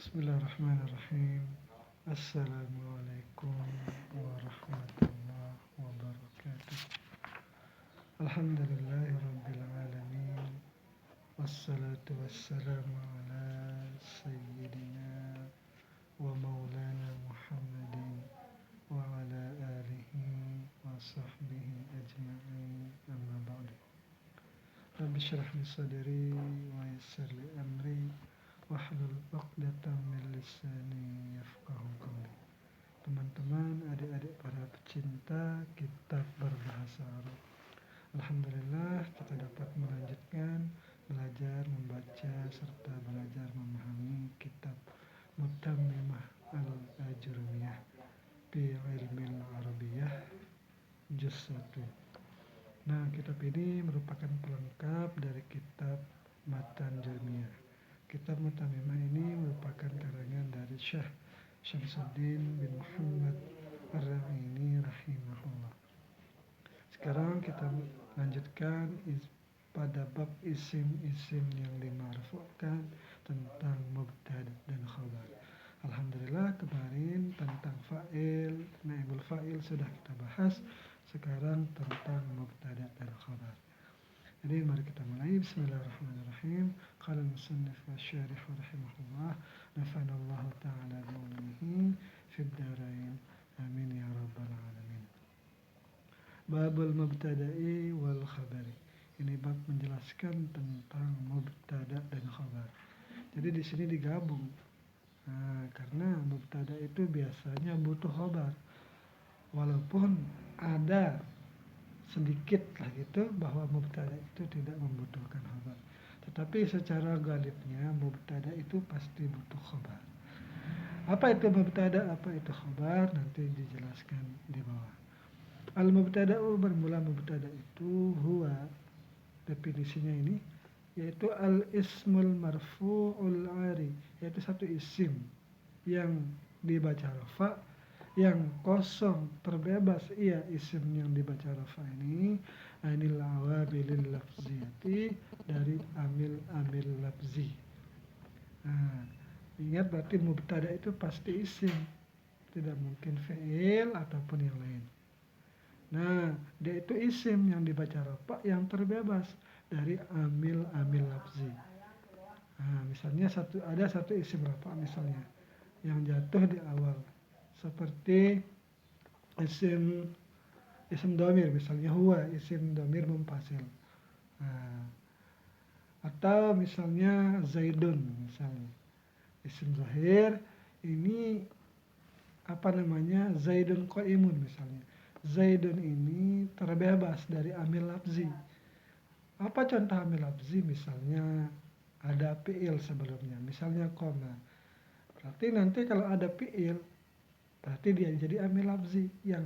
Bismillahirrahmanirrahim. Assalamualaikum warahmatullahi wabarakatuh. Alhamdulillahirabbil alamin. Wassalatu wassalamu ala sayyidina wa maulana Muhammadin wa ala alihi wa sahbihi ajma'in. Amma ba'du. Rabbi shrah li sadri wa yassir li amri wahlul 'uqdatam min lisani yafqahu qawli. Teman-teman, adik-adik para pecinta kitab berbahasa Arab, alhamdulillah kita dapat melanjutkan belajar membaca serta belajar memahami kitab Mutammimah al-Ajrumiyah fi Ilmil Arabiyyah juz 1. Nah, kitab ini merupakan pelengkap dari kitab Matan Jurmiyah. Kitab Mutammimah ini merupakan karangan dari Syekh Syamsuddin bin Muhammad Ar-Ra'ini rahimahullah. Sekarang kita lanjutkan pada bab isim-isim yang dimarfu'kan tentang mubtada dan khabar. Alhamdulillah, kemarin tentang fa'il, naibul fa'il sudah kita bahas. Sekarang tentang mubtada dan khabar. Jadi mari kita mulai. Bismillahirrahmanirrahim. Qala al-musannif wa syarih rahimahullah, nafa'anallahu ta'ala bi'ulumihi fid dharain. Amin ya rabbal alamin. Babul mubtada'i wal khabari. Ini bab menjelaskan tentang mubtada dan khabar. Jadi di sini digabung. Karena mubtada itu biasanya butuh khabar. Walaupun ada sedikit lah gitu bahwa mubtada itu tidak membutuhkan khabar. Tetapi secara galibnya mubtada itu pasti butuh khabar. Apa itu mubtada, apa itu khabar, nanti dijelaskan di bawah. Al-mubtada'u, bermula mubtada itu huwa, definisinya ini yaitu al-ismul marfu'ul 'ari, yaitu satu isim yang dibaca rafa, yang kosong, terbebas ia isim yang dibaca rafa ini anil awabilil lafziyati, dari amil lafzi. Ingat berarti mubtada itu pasti isim, tidak mungkin fi'il ataupun yang lain. Nah, dia itu isim yang dibaca rafa yang terbebas dari amil lafzi. Misalnya ada satu isim rafa misalnya yang jatuh di awal, seperti isim dhamir, misalnya huwa, isim dhamir munfasil. Atau misalnya zaidun, misalnya isim zahir ini zaidun qaimun, misalnya zaidun ini terbebas dari amil lafzi. Apa contoh amil lafzi? Misalnya ada fi'il sebelumnya, misalnya koma. Berarti nanti kalau ada fi'il, berarti dia jadi amil lafzi yang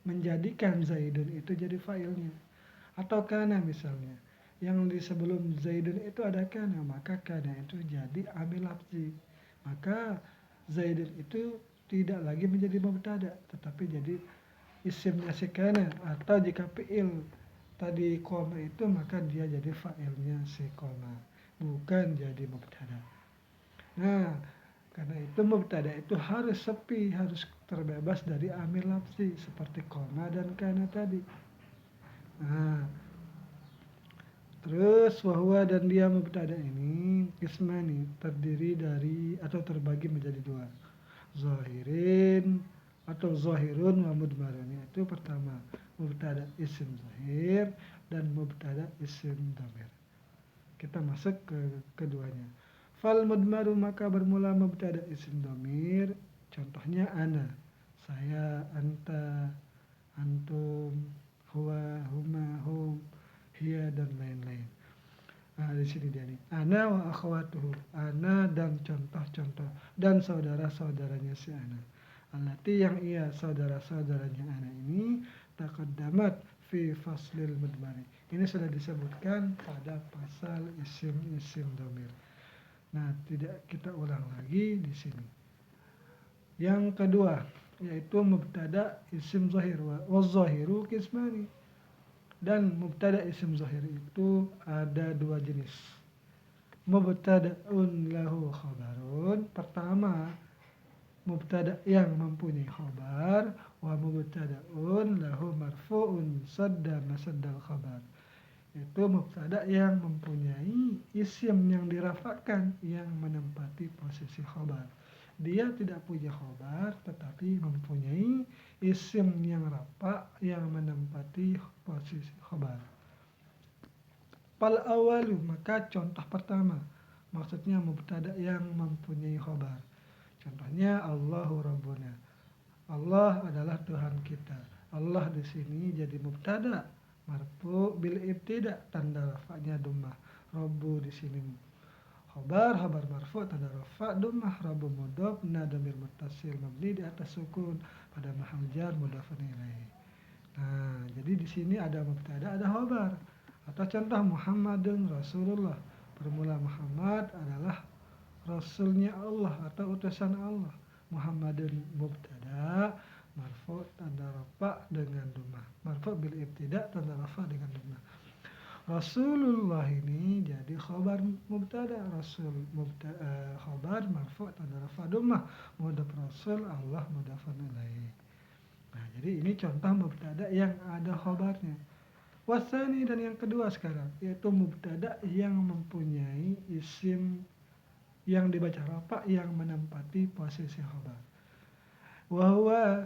menjadikan zaidun itu jadi fa'ilnya. Atau kana misalnya, yang di sebelum zaidun itu ada kana, maka kana itu jadi amil lafzi. Maka zaidun itu tidak lagi menjadi mubtada, tetapi jadi isimnya si kana. Atau jika fi'il tadi koma itu, maka dia jadi fa'ilnya si koma, bukan jadi mubtada. Nah, karena itu mubtada itu harus sepi, harus terbebas dari amil lafzi seperti koma dan kana tadi. Terus wahwa, dan dia mubtada ini ismani, terdiri dari atau terbagi menjadi dua, zahirin atau zahirun wa mudmarun. Itu pertama mubtada isim zahir dan mubtada isim dhamir. Kita masuk ke keduanya. Fal mudmaru, maka bermula mubtada isim dhamir, contohnya ana, saya, anta, antum, huwa, huma, hum, hiya, dan lain-lain. Di sini dia nih, ana wa akhwatuhu, ana dan contoh-contoh dan saudara-saudaranya si ana. Allati, yang ia saudara-saudaranya ana ini, taqaddamat fi faslil mudmari. Ini sudah disebutkan pada pasal isim dhamir. Nah, tidak kita ulang lagi di sini. Yang kedua yaitu mubtada isim zahir, wa zahiru qismani. Dan mubtada isim zahir itu ada dua jenis. Mubtada'un lahu khabarun, pertama mubtada yang mempunyai khabar, wa mubtadaun lahu marfu'un sadda masaddal khabar. Itu mubtada yang mempunyai isim yang dirafakkan yang menempati posisi khabar. Dia tidak punya khabar tetapi mempunyai isim yang rafa yang menempati posisi khabar. Fal awalu, maka contoh pertama, maksudnya mubtada yang mempunyai khabar. Contohnya Allahu Rabbuna. Allah adalah Tuhan kita. Allah di sini jadi mubtada, marfu bil ibtida, tanda rafa'nya dhammah. Rabbu di sini khabar marfu tanda rafa' dhammah. Rabbu mudhaf dhamir muttasil mabni di atas sukun pada mahall jar mudhafun ilaih. Nah, jadi di sini ada mubtada, ada khabar. Atau contoh Muhammadun Rasulullah. Permula Muhammad adalah Rasulnya Allah atau utusan Allah. Muhammadun mubtada, marfu tanda rafa dengan dhammah. Marfu bil ibtida tanda rafa dengan dhammah. Rasulullah ini jadi khabar mubtada, Rasul khabar marfu tanda rafa dhammah. Mudhaf Rasul, Allah mudhafun ilaih. Nah, jadi ini contoh mubtada yang ada khabarnya. Wasani, dan yang kedua sekarang, yaitu mubtada yang mempunyai isim yang dibaca rafa yang menempati posisi khabar. Wahwa,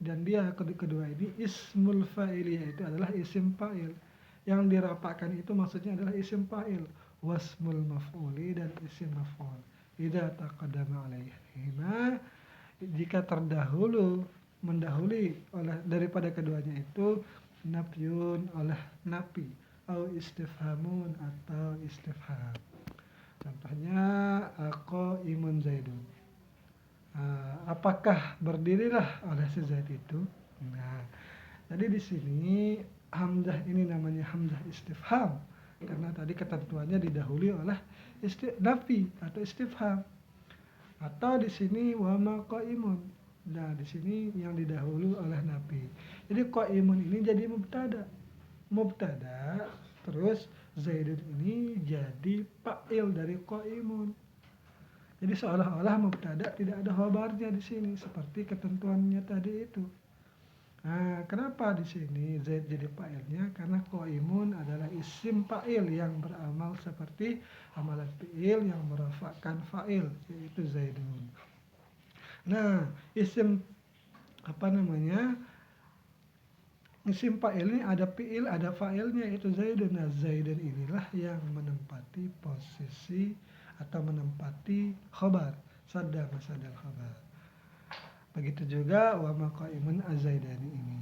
dan dia kedua ini ismul fa'il, yaitu adalah isim fa'il. Yang dirapakan itu maksudnya adalah isim fa'il. Wasmul maf'uli, dan isim maf'ul. Idza taqaddama alaihima, jika mendahului oleh daripada keduanya itu nafyun oleh nafi, atau istifhamun atau istifham. Contohnya qaimun zaidun. Apakah berdirilah oleh si Zaid itu? Nah, jadi di sini hamzah ini namanya hamzah istifham karena tadi ketentuannya didahului oleh nafi atau istifham. Atau di sini wa ma qaimun. Nah, di sini yang didahului oleh nafi. Jadi qaimun ini jadi mubtada, terus zaidun ini jadi fa'il dari qaimun. Jadi seolah-olah mubtada tidak ada khabarnya di sini seperti ketentuannya tadi itu. Nah, kenapa di sini zaid jadi fa'ilnya? Karena qaimun adalah isim fa'il yang beramal seperti amalan fi'il yang merafa'kan fa'il, yaitu zaidun. Nah, isim isim fa'il ini ada fi'il, ada fa'ilnya, yaitu zaidun. Nah, zaidun inilah yang menempati posisi atau menempati khabar, sadda masadal khabar. Begitu juga wa ma qaimun az-zaidani ini.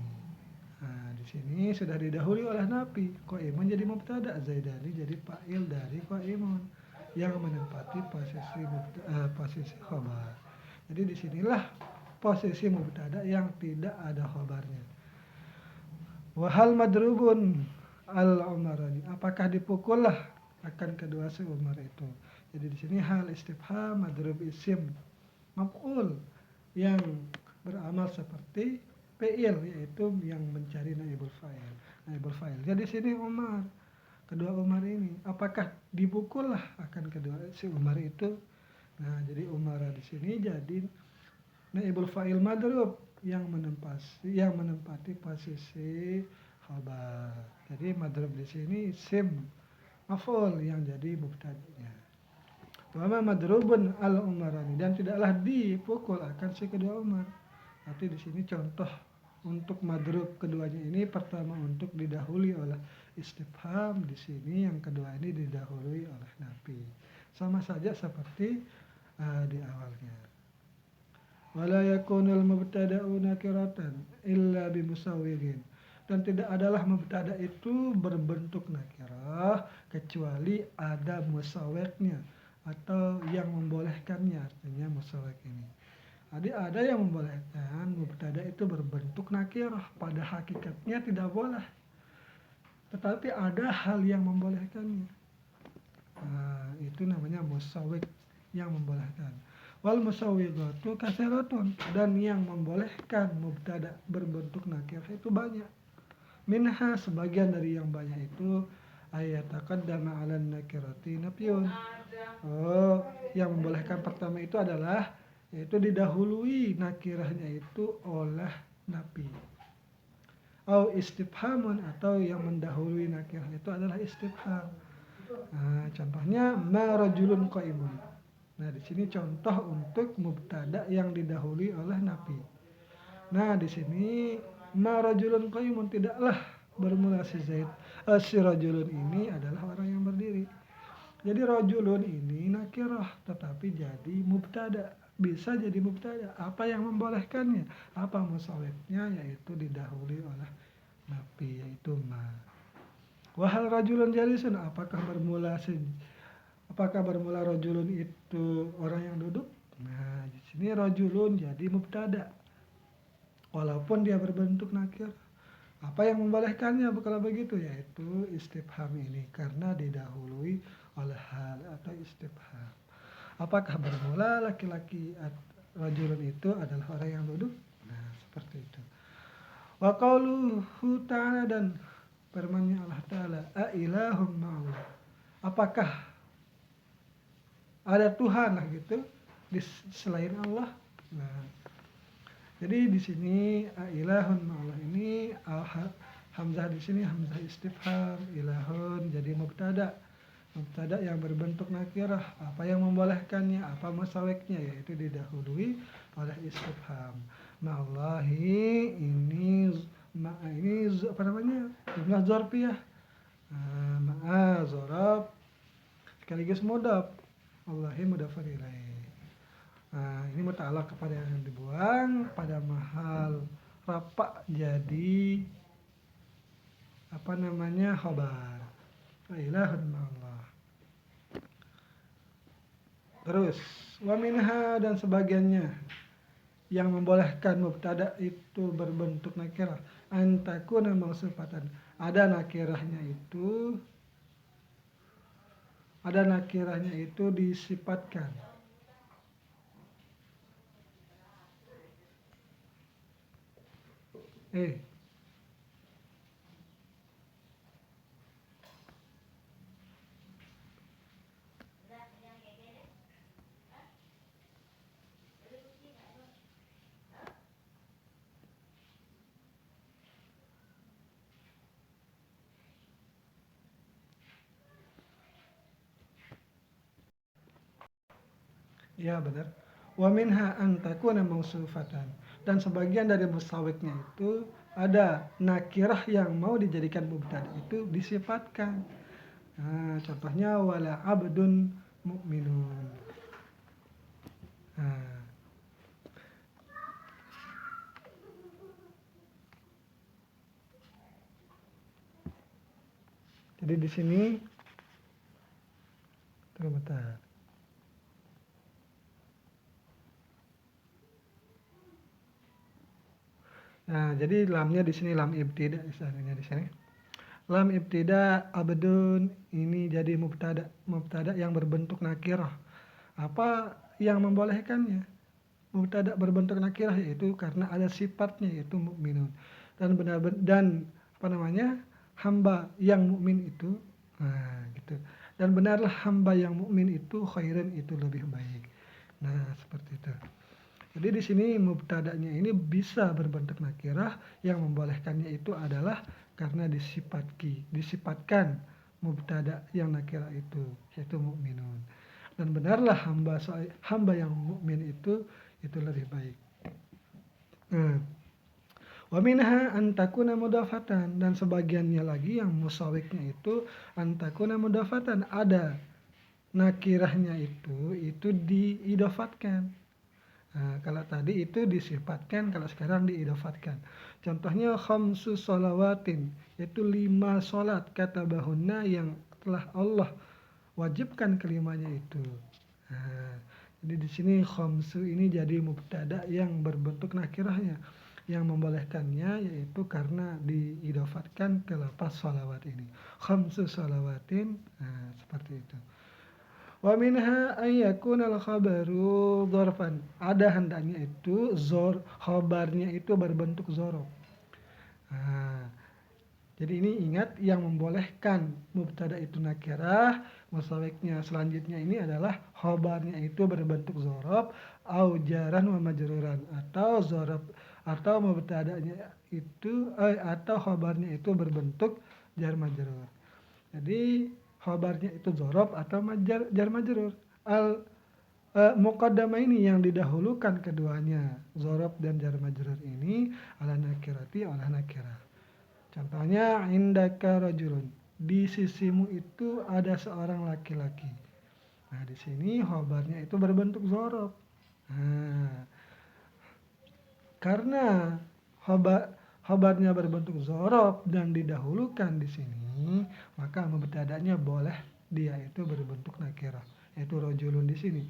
Nah, di sini sudah didahului oleh nafi. Qaimun jadi mubtada, zaidani jadi fa'il dari qaimun yang menempati posisi khabar. Jadi disinilah posisi mubtada yang tidak ada khabarnya. Wahal madrubun al-umarani, apakah dipukullah akan kedua si Umar itu. Jadi di sini hal istifham madrub isim maf'ul yang beramal seperti fi'il, yaitu yang mencari naibul fa'il. Jadi di sini Umar, kedua Umar ini, apakah dipukullah akan kedua si Umar itu. Nah, jadi Umar di sini jadi naibul fa'il madrub yang menempati posisi khabar. Jadi madrub di sini isim maf'ul yang jadi mubtada'nya. Wa ma madrubun al-umarani, dan tidaklah dipukul akan si kedua Umar. Berarti di sini contoh untuk madrub keduanya ini, pertama untuk didahului oleh istifham, di sini yang kedua ini didahului oleh nafi. Sama saja seperti di awalnya. Wala yakunul mubtada'u nakiratan illa bimusawwirin, dan tidak adalah mubtada itu berbentuk nakirah kecuali ada musawwirnya atau yang membolehkannya, artinya musawwir ini. Jadi ada yang membolehkan mubtada itu berbentuk nakirah, pada hakikatnya tidak boleh. Tetapi ada hal yang membolehkannya. Nah, itu namanya musawwir yang membolehkan. Wal musawwigatu katsiratun, dan yang membolehkan mubtada berbentuk nakirah itu banyak. Minha, sebagian dari yang banyak itu ayataqaddama 'alan nakirati nafyun. Oh, yang membolehkan pertama itu adalah yaitu didahului nakirahnya itu oleh nafi. Au istifhamun, atau yang mendahului nakirah itu adalah istifham. Nah, contohnya ma rajulun qaimun. Nah, di sini contoh untuk mubtada yang didahului oleh nafi. Nah, di sini ma rajulun qaimun, tidaklah bermula si Zaid. Si rajulun ini adalah orang yang berdiri. Jadi rajulun ini nakirah tetapi jadi mubtada. Bisa jadi mubtada. Apa yang membolehkannya? Apa musawwirnya? Yaitu didahului oleh nafi, yaitu ma. Wahal rajulun jalisun, apakah bermula rajulun itu orang yang duduk? Nah, di sini rajulun jadi mubtada. Walaupun dia berbentuk nakir. Apa yang membolehkannya kalau begitu? Yaitu istifham ini, karena didahului oleh hal atau istifham. Apakah bermula laki-laki rajulun itu adalah orang yang duduk? Nah, seperti itu. Wa qauluhu ta'ala, dan firman-Nya Allah Ta'ala, a ilahum ma'allah. Apakah ada Tuhan lah gitu selain Allah? Nah, jadi di sini ilahun ma'allah ini hamzah di sini hamzah istifham, ilahun jadi mubtada. Mubtada yang berbentuk nakirah. Apa yang membolehkannya? Apa musawwirnya? Yaitu didahului oleh istifham. Ma'allahi ini apa namanya? Jumlah dzarfiyah. Ma'a dzaraf sekaligus mudhaf. Allahi mudhafun ilaih. Nah, ini muta'alaq kepada yang dibuang pada mahal rafa jadi apa namanya? Khabar. Ilahun ma'allah. Terus wa minha, dan sebagiannya yang membolehkan mubtada itu berbentuk nakirah, antakuna mausufatan. Ada nakirahnya itu disifatkan. Ya, benar. Wa minha an takuna mausufatan. Dan sebagian dari musawwirnya itu ada nakirah yang mau dijadikan mubtada itu disifatkan. Nah, contohnya wala abdun mu'minun. Nah, jadi di sini bentar. Nah, jadi lamnya di sini lam ibtida istilahnya di sini. Lam ibtida abdun ini jadi mubtada yang berbentuk nakirah. Apa yang membolehkannya? Mubtada berbentuk nakirah yaitu karena ada sifatnya yaitu mukminun. Dan apa namanya? Hamba yang mukmin itu gitu. Dan benarlah hamba yang mukmin itu khairan, itu lebih baik. Nah, seperti itu. Jadi di sini mubtada'nya ini bisa berbentuk nakirah, yang membolehkannya itu adalah karena disifatkan mubtada yang nakirah itu, yaitu mukminun. Dan benarlah hamba yang mukmin itu lebih baik. Wa minha an takuna mudhafatan, dan sebagiannya lagi yang musawwirnya itu an takuna mudhafatan, ada nakirahnya itu diidofatkan. Nah, kalau tadi itu disifatkan, kalau sekarang diidofatkan. Contohnya khamsu sholawatin, yaitu 5 sholat kata bahuna yang telah Allah wajibkan kelimanya itu. Nah, jadi di sini khamsu ini jadi mubtada yang berbentuk nakirahnya, yang membolehkannya yaitu karena diidofatkan ke lafaz sholawat ini. Khamsu sholawatin, nah seperti itu. Wa minha ayyakuna al-khabaru dzarfan. Ada hendaknya itu khabarnya itu berbentuk dzarf. Nah, Jadi ini ingat yang membolehkan mubtada itu nakirah, musawwiknya selanjutnya ini adalah khobarnya itu berbentuk dzaraf au jaran wa majruran, atau dzaraf atau mubtadanya itu atau khobarnya itu berbentuk jar majrur. Jadi khobarnya itu dzaraf atau jar majrur. Muqaddamah ini yang didahulukan keduanya, dzaraf dan jar majrur ini ala nakirati ala nakirah. Contohnya indaka rajulun. Di sisimu itu ada seorang laki-laki. Nah, di sini khobarnya itu berbentuk dzaraf. Nah, karena khobarnya berbentuk dzaraf dan didahulukan di sini, maka mubtada'nya boleh dia itu berbentuk nakirah, yaitu rajulun di sini.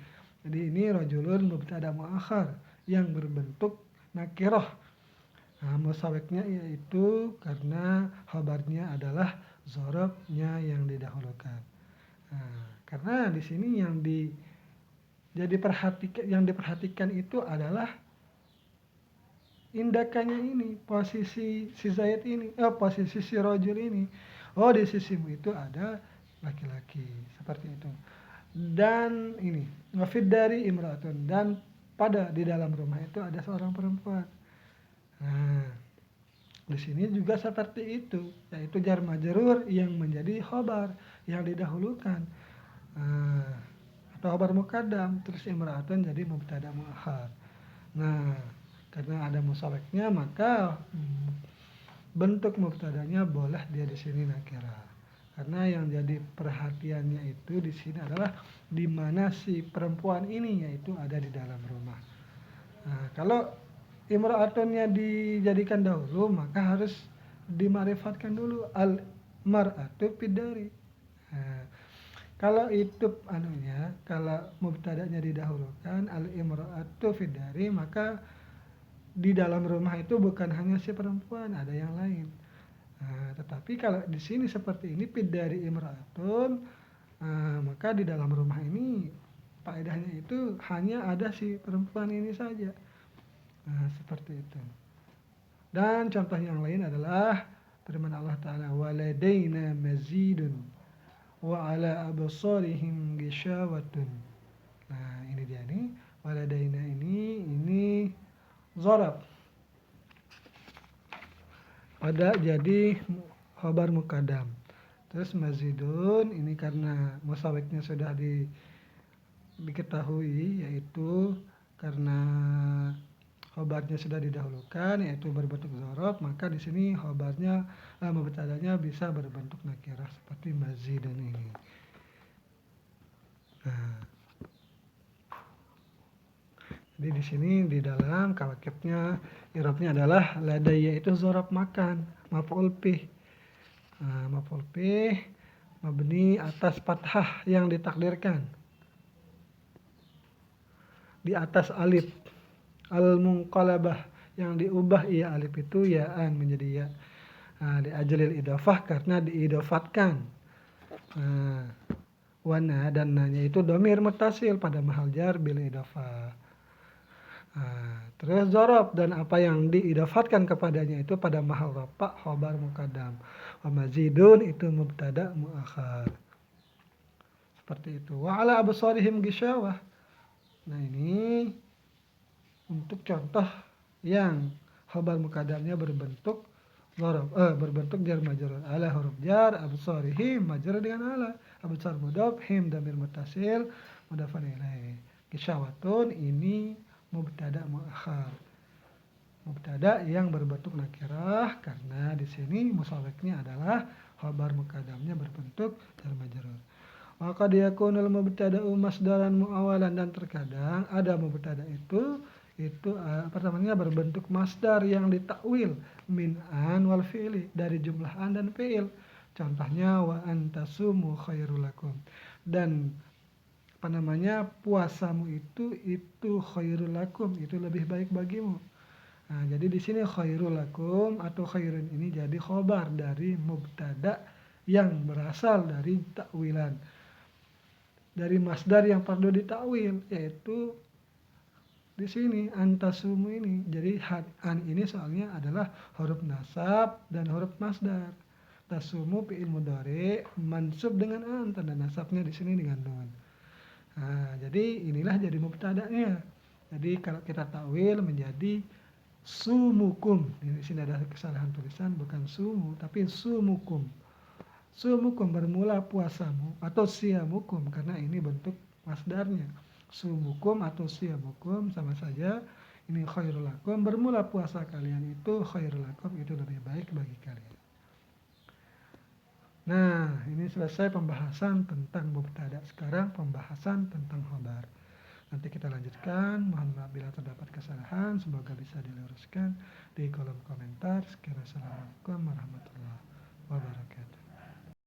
Jadi ini rajulun mubtada' muakhar yang berbentuk nakirah. Nah, musawwiknya yaitu karena khabarnya adalah dzarafnya yang didahulukan. Nah, karena di sini yang diperhatikan itu adalah indakanya ini, posisi si Zaid ini, posisi si rajul ini. Oh, di sisimu itu ada laki-laki, seperti itu. Dan ini, ngafid dari imra'atun, dan pada di dalam rumah itu ada seorang perempuan. Nah, di sini juga seperti itu, yaitu jar majrur yang menjadi khobar yang didahulukan. Nah, atau khobar muqaddam, terus imra'atun jadi mubtada muakhar. Nah, karena ada musawwiknya maka bentuk mubtadanya boleh dia di sini nakirah. Karena yang jadi perhatiannya itu di sini adalah di mana si perempuan ini yaitu ada di dalam rumah. Nah, kalau imra'atunnya dijadikan dahulu maka harus dimarifatkan dulu al mar'atu fid dari. Nah, kalau itu kalau mubtada'nya didahulukan al imra'atu fid dari, maka di dalam rumah itu bukan hanya si perempuan, ada yang lain. Nah, tetapi kalau di sini seperti ini fid dari imra'atun, maka di dalam rumah ini faedahnya itu hanya ada si perempuan ini saja. Nah, seperti itu. Dan contoh yang lain adalah firman Allah Ta'ala, waladaina mazidun wa ala absarihim ghishawatun. Nah, ini dia nih, waladaina ini dzaraf. Pada jadi khabar muqaddam. Terus mazidun ini karena musawwiknya sudah diketahui, yaitu karena khabarnya sudah didahulukan yaitu berbentuk dzaraf, maka di sini khabarnya mubtada'nya bisa berbentuk nakirah seperti mazidun ini. Nah, jadi di sini di dalam kawakibnya i'rabnya adalah ladayya itu dzaraf makan, maf'ul bih. Maf'ul bih mabni atas fathah yang ditakdirkan di atas alif al-munqalabah yang diubah ia alif itu ya'an menjadi ya. Di ajlil idhafah karena diidofatkan. Wana dan nanya itu dhamir muttasil pada mahal jar bil idhafah. Terus dzaraf dan apa yang diidafatkan kepadanya itu pada mahal rafa khabar muqaddam. Wa mazidun itu mubtada muakhar. Seperti itu. Wa ala absarihim ghishawah. Nah, ini untuk contoh yang khabar muqaddamnya berbentuk dzaraf, berbentuk jar majrur. Ala huruf jar, absarihim majrur dengan ala. Absar mudhaf, him dhamir muttasil, mudhafun ilaih. Ghishawatun ini mubtada muakhar. Mubtada yang berbentuk nakirah karena di sini musawwiknya adalah khabar muqaddamnya berbentuk jar majrur. Wa qad yakunul mubtada'u masdaran muawalan, dan terkadang ada mubtada itu pertamanya berbentuk masdar yang ditakwil min an wal fi'li, dari jumlah an dan fi'il. Contohnya wa antasumu khairul lakum, dan puasamu itu khairul lakum, itu lebih baik bagimu. Nah, jadi di sini khairul lakum atau khairun ini jadi khobar dari mubtada yang berasal dari takwilan, dari masdar yang perlu ditakwil, yaitu di sini antasumu ini. Jadi an ini soalnya adalah huruf nasab dan huruf masdar. Tasumu fi'il mudhari mansub dengan an, tanda nasabnya di sini dengan nun. Nah, jadi inilah jadi mubtada'nya. Jadi kalau kita takwil menjadi sumukum. Di sini ada kesalahan tulisan, bukan sumu tapi sumukum. Sumukum bermula puasamu atau siamukum, karena ini bentuk masdarnya. Sumukum atau siamukum sama saja. Ini khairul lakum, bermula puasa kalian itu khairul lakum, itu lebih baik bagi kalian. Nah, ini selesai pembahasan tentang mubtada. Sekarang pembahasan tentang khabar. Nanti kita lanjutkan. Mohon maaf bila terdapat kesalahan. Semoga bisa diluruskan di kolom komentar. Sekian, assalamualaikum warahmatullahi wabarakatuh.